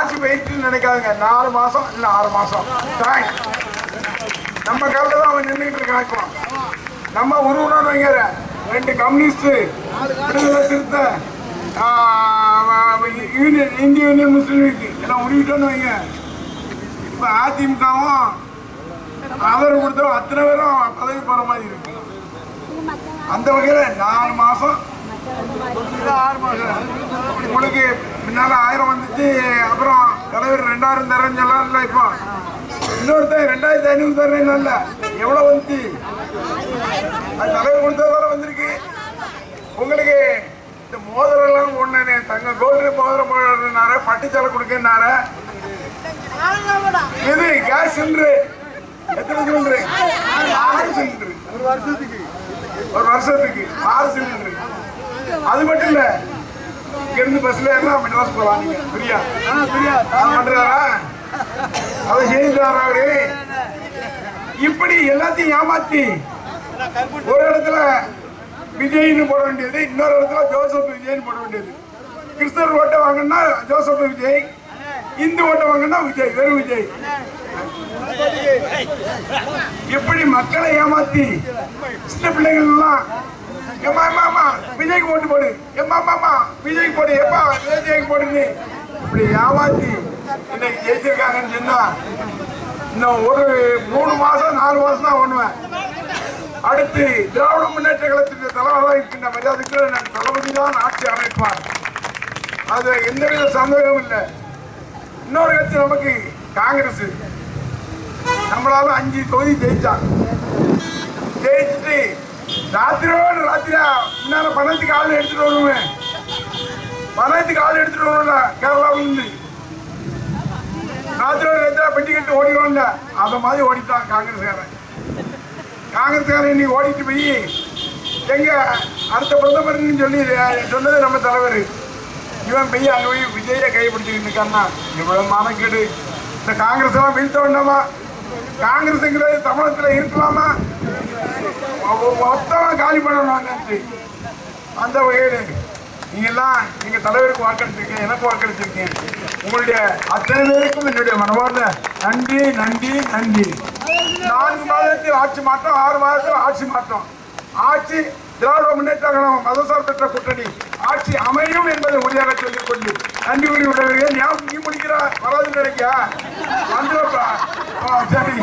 ஆட்சி போயிட்டு நினைக்காதுங்க. 4 மாசம் இல்ல 6 மாசம் நம்ம காலத்துல தான் அவன் நின்றுட்டு இருக்கான். நம்ம உருவணும்னு வைங்க, 2 கம்யூனிஸ்ட், விடுதலை சிறுத்தை, இந்திய யூனியன் முஸ்லீம் லீக் எல்லாம் உருவிட்டோன்னு வைங்க. இப்ப அதிமுகவும் அவர் கொடுத்த அத்தனை பேரும் பதவி போற மாதிரி இருக்கு. அந்த வகையில 4 மாசம் 6 மாசம் உங்களுக்கு முன்னால 1000 வந்துச்சு. அப்புறம் தலைவர் 2000 தரேன்னு சொல்லல. இப்போ இன்னொருத்தர் 2500 தரேன். எவ்வளவு வந்துச்சு? அது தலைவர் கொடுத்ததால வந்திருக்கு. உங்களுக்கு இந்த மோதிரம் எல்லாம் ஒண்ணு தங்க கோல்டு மோதிரம் போடுறார, பட்டுச்சாலை கொடுக்கறார. இது கேஸ் சிலிண்டர் எத்தனை சிலிண்டர்? 6 சிலிண்டர். ஒரு வருஷத்துக்கு 6 சிலிண்டர். அது மட்டும் இல்ல, இங்கிருந்து பஸ்ல எல்லாம் மெட்ராஸ் போலாம். நீங்க பிரியா பண்றாரா? அதை செய்தாரா அவரு? இப்படி எல்லாத்தையும் ஏமாத்தி ஒரு இடத்துல விஜய்னு போட வேண்டியது, இன்னொரு இடத்துல ஜோசப் விஜய்னு போட வேண்டியது. கிறிஸ்தவர் ஓட்டை வாங்கினா ஜோசப் விஜய், இந்து ஓட்டை வாங்கினா விஜய், வெறும் விஜய். இப்படி மக்களை ஏமாத்தி சின்ன பிள்ளைகள் எல்லாம் விஜய்க்கு ஓட்டு போடு, விஜய்க்கு போடு, எப்பா விஜய்க்கு போடுன்னு இப்படி ஏமாத்தி இன்னைக்கு ஜெயிச்சிருக்காங்கன்னு சொன்னா, இன்னும் ஒரு 3 மாசம் 4 மாசம் தான் பண்ணுவேன். அடுத்து திராவிட முன்னேற்ற கழகத்தின் தலைவராக இருக்கின்ற மரியாதைக்கு தளபதி தான் ஆட்சி அமைப்பார். அது எந்தவித சந்தேகமும் இல்லை. இன்னொரு கட்சி நமக்கு காங்கிரஸ், நம்மளால 5 தொகுதி ஜெயிச்சாங்க. ஜெயிச்சுட்டு ராத்திரியோடு ராத்திரியா முன்னால பணத்துக்கு ஆள் எடுத்துட்டு வருவேன். பணத்துக்கு ஆள் எடுத்துட்டு வருவோம்ல கேரளாவில இருந்து. ராத்திரியோடு ராத்திரியா பெட்டி கட்டு ஓடிடுவோம்ல, அதை மாதிரி ஓடிட்டான் காங்கிரஸ்காரன். காங்கிரஸ்காரன் இன்னைக்கு ஓடிட்டு போய் எங்க அடுத்த பிரதமர்னு சொல்லி சொன்னது நம்ம தலைவர். இவன் போய் அங்கே போய் விஜயை கைப்பிடிச்சுக்கிட்டு இருக்கான்னா இவ்வளவு மானக்கேடு. இந்த காங்கிரஸ் எல்லாம் வீழ்த்த வேண்டாமா? காங்கிரஸ்ங்கிறது தமிழகத்தில் இருக்கலாமா? மொத்தமா காலி பண்ணணும். அந்த வகையில் நீங்கெல்லாம் எங்க தலைவருக்கு வாக்களிச்சிருக்கீங்க, எனக்கு வாக்களிச்சிருக்கீங்க. உங்களுடைய அத்தனை பேருக்கும் என்னுடைய மனமார்ந்த நன்றி நன்றி நன்றி. 4 மாதத்தில் ஆட்சி மாற்றம், 6 மாதத்தில் ஆட்சி மாற்றம். ஆட்சி திராவிட முன்னேற்ற கழகம் மதசார் பெற்ற கூட்டணி ஆட்சி அமையும் என்பதை உறுதியாக சொல்லிக் கொண்டு நன்றி கூறி விடுவீர்கள். நீ முடிக்கிற வராதுன்னு நினைக்கியா? வந்துடப்பா. சரி.